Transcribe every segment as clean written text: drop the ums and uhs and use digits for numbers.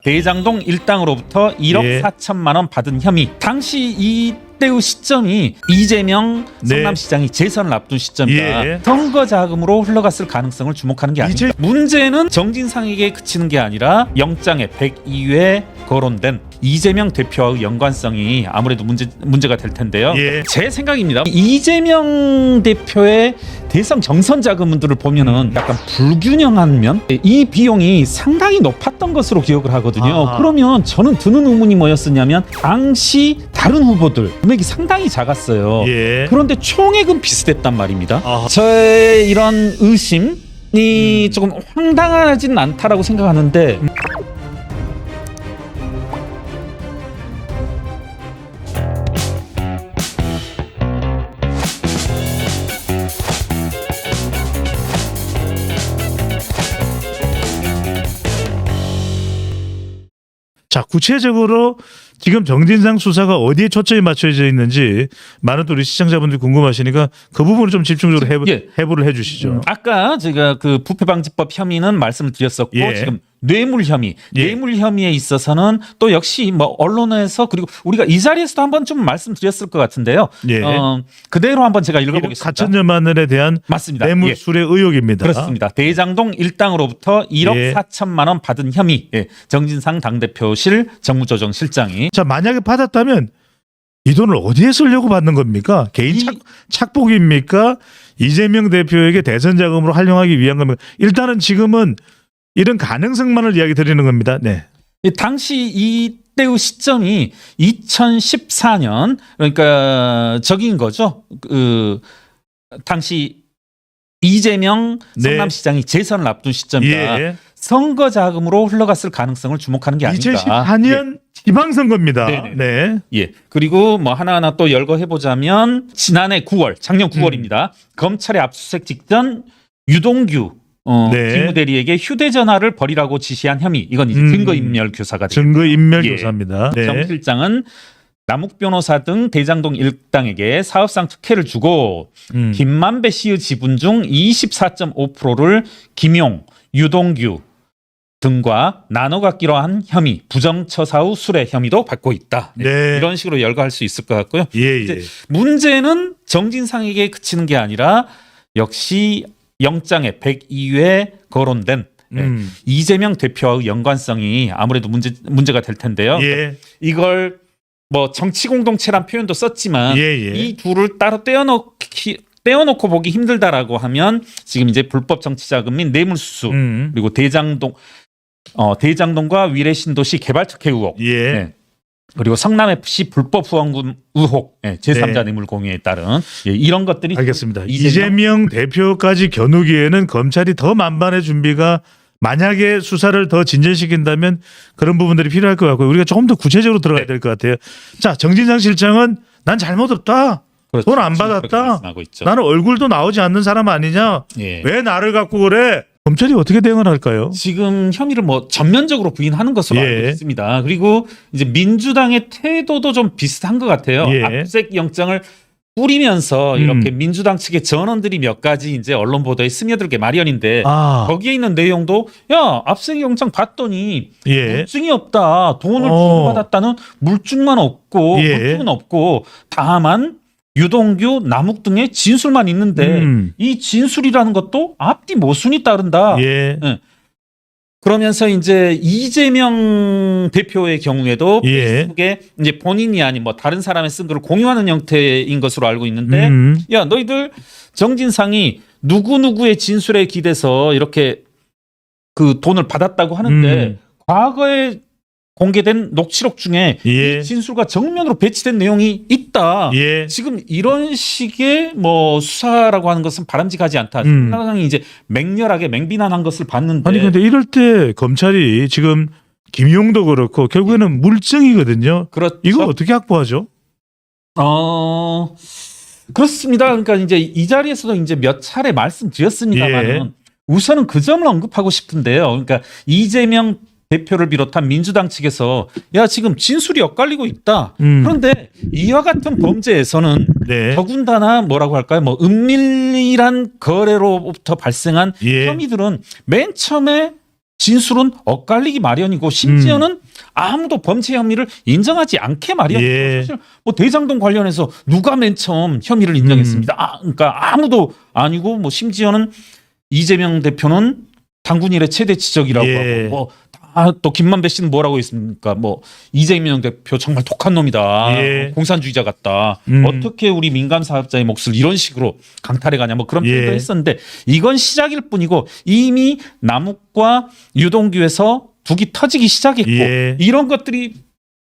대장동 일당으로부터 1억 예. 4천만 원 받은 혐의. 당시 이때의 시점이 이재명 성남시장이 재선을 앞둔 시점이다. 예. 선거 자금으로 흘러갔을 가능성을 주목하는 게 아니다. 문제는 정진상에게 그치는 게 아니라 영장에 102회 거론된 이재명 대표와의 연관성이 아무래도 문제가 될 텐데요. 예. 제 생각입니다. 이재명 대표의 대선 경선 자금들을 보면은 약간 불균형한 면, 이 비용이 상당히 높았던 것으로 기억을 하거든요. 아하. 그러면 저는 드는 의문이 뭐였었냐면 당시 다른 후보들 금액이 상당히 작았어요. 예. 그런데 총액은 비슷했단 말입니다. 아하. 저의 이런 의심이 조금 황당하진 않다라고 생각하는데 자, 구체적으로 지금 정진상 수사가 어디에 초점이 맞춰져 있는지 많은 또 우리 시청자분들이 궁금하시니까 그 부분을 좀 집중적으로 해부를 해주시죠. 아까 제가 그 부패방지법 혐의는 말씀을 드렸었고 예. 지금 뇌물 혐의, 예. 뇌물 혐의에 있어서는 또 역시 뭐 언론에서 그리고 우리가 이 자리에서도 한번 좀 말씀드렸을 것 같은데요. 예. 그대로 한번 제가 읽어보겠습니다. 가천연만원에 대한 맞습니다. 뇌물 예. 수뢰 의혹입니다. 그렇습니다. 대장동 일당으로부터 1억 예. 4천만 원 받은 혐의. 예. 정진상 당대표실 정무조정실장이 자, 만약에 받았다면 이 돈을 어디에 쓰려고 받는 겁니까? 개인 착복입니까? 이재명 대표에게 대선 자금으로 활용하기 위한 겁니까? 일단은 지금은 이런 가능성만을 이야기 드리는 겁니다. 네. 당시 이때의 시점이 2014년 그러니까 적인 거죠. 그 당시 이재명 네. 성남시장이 재선을 앞둔 시점이다. 예. 선거 자금으로 흘러갔을 가능성을 주목하는 게 아닌가. 2014년 지방선거입니다. 네네. 네. 예. 그리고 뭐 하나하나 또 열거해 보자면 지난해 9월, 작년 9월입니다. 검찰의 압수수색 직전 유동규 네. 직무대리에게 휴대전화를 버리라고 지시한 혐의. 이건 이제 증거인멸 교사가 됩니다. 증거인멸 예. 교사입니다. 네. 정 실장은 남욱 변호사 등 대장동 일당에게 사업상 특혜를 주고 김만배 씨의 지분 중 24.5%를 김용, 유동규 등과 나눠 갖기로 한 혐의, 부정처사 후 수뢰 혐의도 받고 있다. 네. 이런 식으로 열거할 수 있을 것 같고요. 예, 이제 예. 문제는 정진상에게 그치는 게 아니라 역시 영장에 102회 거론된 이재명 대표와의 연관성이 아무래도 문제가 될 텐데요. 예. 이걸 뭐 정치 공동체란 표현도 썼지만 예, 예. 이 둘을 따로 떼어놓고 보기 힘들다라고 하면 지금 이제 불법 정치자금 및 뇌물수수 그리고 대장동과 위례신도시 개발특혜 의혹, 예. 네. 그리고 성남FC 불법 후원금 의혹, 네. 제3자 네. 뇌물 공유에 따른 이런 것들이 알겠습니다. 이재명 대표까지 겨누기에는 검찰이 더 만반의 준비가 만약에 수사를 더 진전시킨다면 그런 부분들이 필요할 것 같고요. 우리가 조금 더 구체적으로 들어가야 될 것 같아요. 자, 정진상 실장은 난 잘못 없다. 그렇죠. 돈 안 지금 그렇게 받았다. 말씀하고 있죠. 나는 얼굴도 나오지 않는 사람 아니냐. 예. 왜 나를 갖고 그래. 검찰이 어떻게 대응을 할까요? 지금 혐의를 뭐 전면적으로 부인하는 것으로 예. 알고 있습니다. 그리고 이제 민주당의 태도도 좀 비슷한 것 같아요. 예. 압수수색 영장을 뿌리면서 이렇게 민주당 측의 전원들이 몇 가지 이제 언론 보도에 스며들게 마련인데 거기에 있는 내용도 야 압수수색 영장 봤더니 예. 물증이 없다. 돈을 주고받았다는 물증만 없고 예. 물증은 없고 다만 유동규, 남욱 등의 진술만 있는데 이 진술이라는 것도 앞뒤 모순이 따른다. 예. 예. 그러면서 이제 이재명 대표의 경우에도 예. 페이스북에 이제 본인이 아닌 뭐 다른 사람의 쓴 글을 공유하는 형태인 것으로 알고 있는데 야 너희들 정진상이 누구누구의 진술에 기대서 이렇게 그 돈을 받았다고 하는데 과거에 공개된 녹취록 중에 예. 이 진술과 정면으로 배치된 내용이 있다. 예. 지금 이런 식의 뭐 수사라고 하는 것은 바람직하지 않다. 상당히 이제 맹렬하게 맹비난한 것을 봤는데 아니 근데 이럴 때 검찰이 지금 김용도 그렇고 결국에는 물증이거든요. 그렇죠. 이거 어떻게 확보하죠? 그렇습니다. 그러니까 이제 이 자리에서도 이제 몇 차례 말씀드렸습니다만 예. 우선은 그 점을 언급하고 싶은데요. 그러니까 이재명 대표를 비롯한 민주당 측에서 야 지금 진술이 엇갈리고 있다. 그런데 이와 같은 범죄에서는 네. 더군다나 뭐라고 할까요? 뭐 은밀한 거래로부터 발생한 예. 혐의들은 맨 처음에 진술은 엇갈리기 마련이고 심지어는 아무도 범죄 혐의를 인정하지 않게 마련이고 예. 사실 뭐 대장동 관련해서 누가 맨 처음 혐의를 인정했습니다. 그러니까 아무도 아니고 뭐 심지어는 이재명 대표는 당군 일의 최대 지적이라고 예. 하고 뭐 또 김만배 씨는 뭐라고 했습니까? 뭐 이재명 대표 정말 독한 놈이다. 예. 공산주의자 같다. 어떻게 우리 민간 사업자의 몫을 이런 식으로 강탈해 가냐 뭐 그런 표현도 예. 했었는데 이건 시작일 뿐이고 이미 남욱과 유동규에서 북이 터지기 시작했고 예. 이런 것들이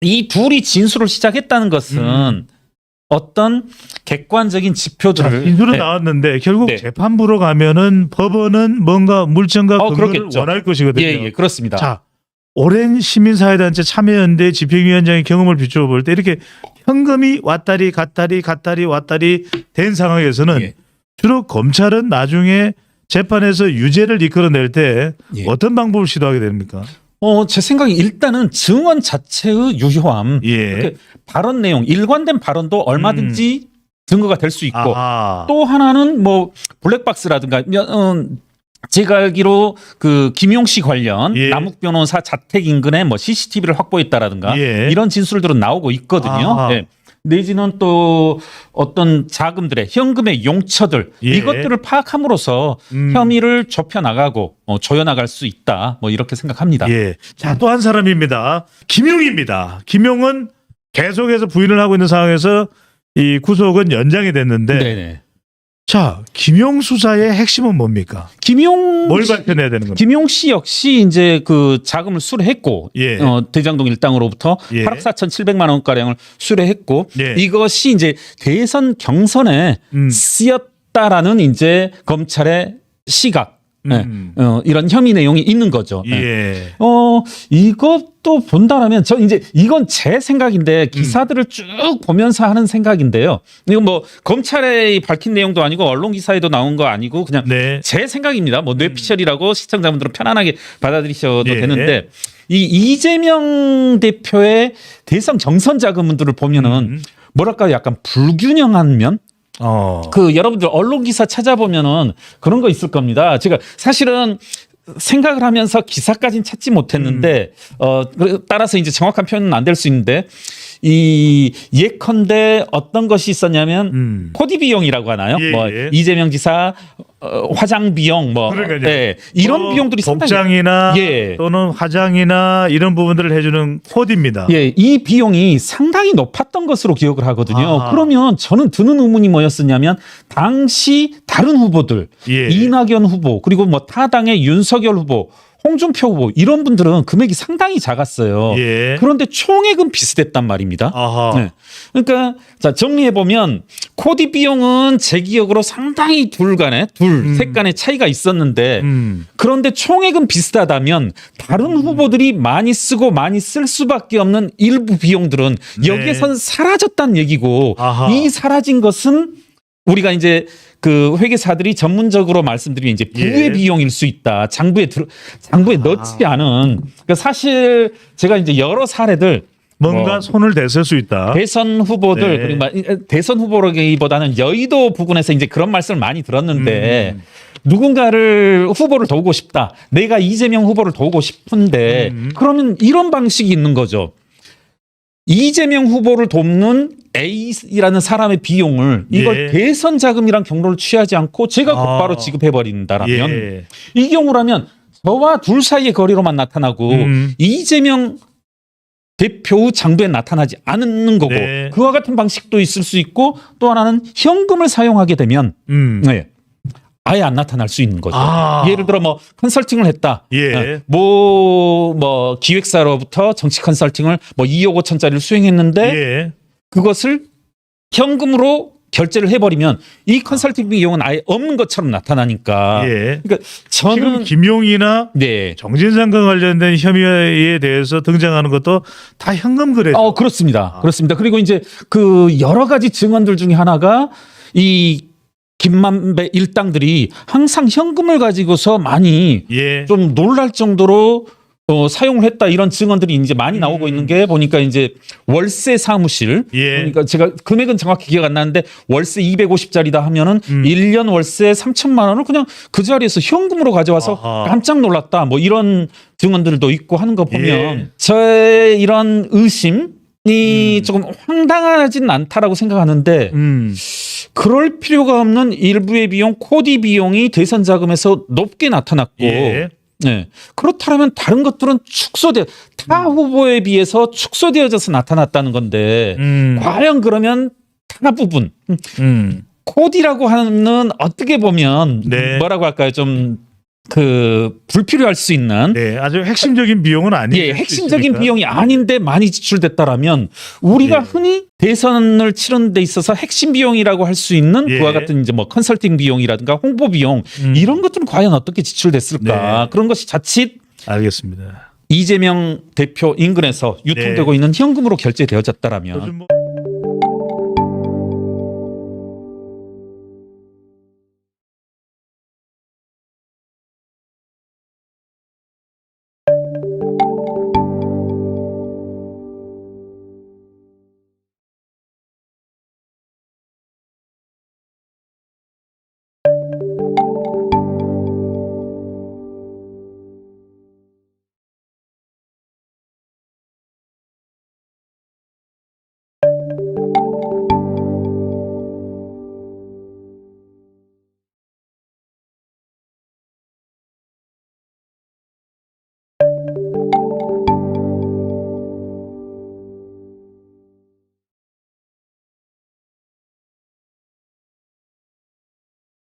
이 둘이 진술을 시작했다는 것은 어떤 객관적인 지표들을 진술은 네. 나왔는데 결국 네. 재판부로 가면은 법원은 뭔가 물증과 근거를 그렇겠죠. 원할 것이거든요. 예, 그렇습니다. 자, 오랜 시민사회단체 참여연대 집행위원장의 경험을 비추어 볼 때 이렇게 현금이 왔다리 갔다리 왔다리 된 상황에서는 예. 주로 검찰은 나중에 재판에서 유죄를 이끌어낼 때 예. 어떤 방법을 시도하게 됩니까? 제 생각에 일단은 증언 자체의 유효함, 예. 이렇게 발언 내용, 일관된 발언도 얼마든지 증거가 될 수 있고 아하. 또 하나는 뭐 블랙박스라든가 제가 알기로 그 김용 씨 관련 예. 남욱 변호사 자택 인근에 뭐 CCTV를 확보했다라든가 예. 이런 진술들은 나오고 있거든요. 아하. 예. 내지는 또 어떤 자금들의 현금의 용처들 예. 이것들을 파악함으로써 혐의를 좁혀 나가고 조여 나갈 수 있다. 뭐 이렇게 생각합니다. 예. 자, 또 한 사람입니다. 김용입니다. 김용은 계속해서 부인을 하고 있는 상황에서 이 구속은 연장이 됐는데 네네. 자, 김용 수사의 핵심은 뭡니까? 김용 뭘 씨- 밝혀내야 되는 겁니까? 김용 씨 역시 이제 그 자금을 수뢰했고 예. 대장동 일당으로부터 예. 8억 4,700만 원가량을 수뢰했고 예. 이것이 이제 대선 경선에 쓰였다라는 이제 검찰의 시각 이런 혐의 내용이 있는 거죠. 예. 이것도 본다라면 저 이제 이건 제 생각인데 기사들을 쭉 보면서 하는 생각인데요. 이건 뭐 검찰에 밝힌 내용도 아니고 언론 기사에도 나온 거 아니고 그냥 네. 제 생각입니다. 뭐 뇌피셜이라고 시청자분들은 편안하게 받아들이셔도 예. 되는데 이 이재명 대표의 대선 경선 자금들을 보면은 뭐랄까 약간 불균형한 면? 그 여러분들 언론 기사 찾아보면은 그런 거 있을 겁니다. 제가 사실은 생각을 하면서 기사까지는 찾지 못했는데 따라서 이제 정확한 표현은 안 될 수 있는데 이 예컨대 어떤 것이 있었냐면 코디 비용이라고 하나요? 예, 뭐 예. 이재명 지사 화장 비용 뭐 그러니까요. 예, 이런 비용들이 상당히 복장이나 예. 또는 화장이나 이런 부분들을 해주는 코디입니다. 예, 이 비용이 상당히 높았던 것으로 기억을 하거든요. 아하. 그러면 저는 드는 의문이 뭐였었냐면 당시 다른 후보들 예. 이낙연 후보 그리고 뭐 타당의 윤석열 후보 홍준표 후보 이런 분들은 금액이 상당히 작았어요. 예. 그런데 총액은 비슷했단 말입니다. 아하. 네. 그러니까 자 정리해 보면 코디 비용은 제 기억으로 상당히 둘 셋 간의 차이가 있었는데 그런데 총액은 비슷하다면 다른 후보들이 많이 쓰고 많이 쓸 수밖에 없는 일부 비용들은 네. 여기에선 사라졌다는 얘기고 아하. 이 사라진 것은 우리가 이제 그 회계사들이 전문적으로 말씀드리면 이제 부의 예. 비용일 수 있다. 장부에 넣지 않은. 그러니까 사실 제가 이제 여러 사례들 뭔가 뭐 손을 대쓸 수 있다. 대선 후보들 네. 그리고 대선 후보라기보다는 여의도 부근에서 이제 그런 말씀을 많이 들었는데 누군가를 후보를 도우고 싶다. 내가 이재명 후보를 도우고 싶은데 그러면 이런 방식이 있는 거죠. 이재명 후보를 돕는 A라는 사람의 비용을 이걸 예. 대선 자금이란 경로를 취하지 않고 제가 곧바로 지급해 버린다라면 예. 이 경우라면 저와 둘 사이의 거리로만 나타나고 이재명 대표의 장부에 나타나지 않는 거고 네. 그와 같은 방식도 있을 수 있고 또 하나는 현금을 사용하게 되면 네. 아예 안 나타날 수 있는 거죠. 아. 예를 들어 뭐 컨설팅을 했다. 예. 뭐 기획사로부터 정치 컨설팅을 뭐 2억 5천짜리를 수행했는데 예. 그것을 현금으로 결제를 해버리면 이 컨설팅 비용은 아예 없는 것처럼 나타나니까. 예. 그러니까 지금 저는 김용이나 네. 정진상과 관련된 혐의에 대해서 등장하는 것도 다 현금 거래죠. 그렇습니다. 그렇습니다. 그리고 이제 그 여러 가지 증언들 중에 하나가 이 김만배 일당들이 항상 현금을 가지고서 많이 예. 좀 놀랄 정도로 사용을 했다 이런 증언들이 이제 많이 나오고 있는 게 보니까 이제 월세 사무실 예. 그러니까 제가 금액은 정확히 기억 안 나는데 월세 250짜리다 하면은 1년 월세 3천만 원을 그냥 그 자리에서 현금으로 가져와서 아하. 깜짝 놀랐다 뭐 이런 증언들도 있고 하는 거 보면 예. 저의 이런 의심이 조금 황당하진 않다라고 생각하는데 그럴 필요가 없는 일부의 비용 코디 비용이 대선 자금에서 높게 나타났고 예. 네. 그렇다면 다른 것들은 타 후보에 비해서 축소되어져서 나타났다는 건데 과연 그러면 타 부분 코디라고 하는 어떻게 보면 네. 뭐라고 할까요? 좀 불필요할 수 있는 네, 아주 핵심적인 비용은 아니에요. 예, 핵심적인 비용이 아닌데 많이 지출됐다라면 우리가 예. 흔히 대선을 치르는 데 있어서 핵심 비용이라고 할 수 있는 예. 그와 같은 이제 뭐 컨설팅 비용이라든가 홍보 비용 이런 것들은 과연 어떻게 지출됐을까? 네. 그런 것이 자칫 알겠습니다. 이재명 대표 인근에서 유통되고 있는 현금으로 결제되어졌다라면 요즘 뭐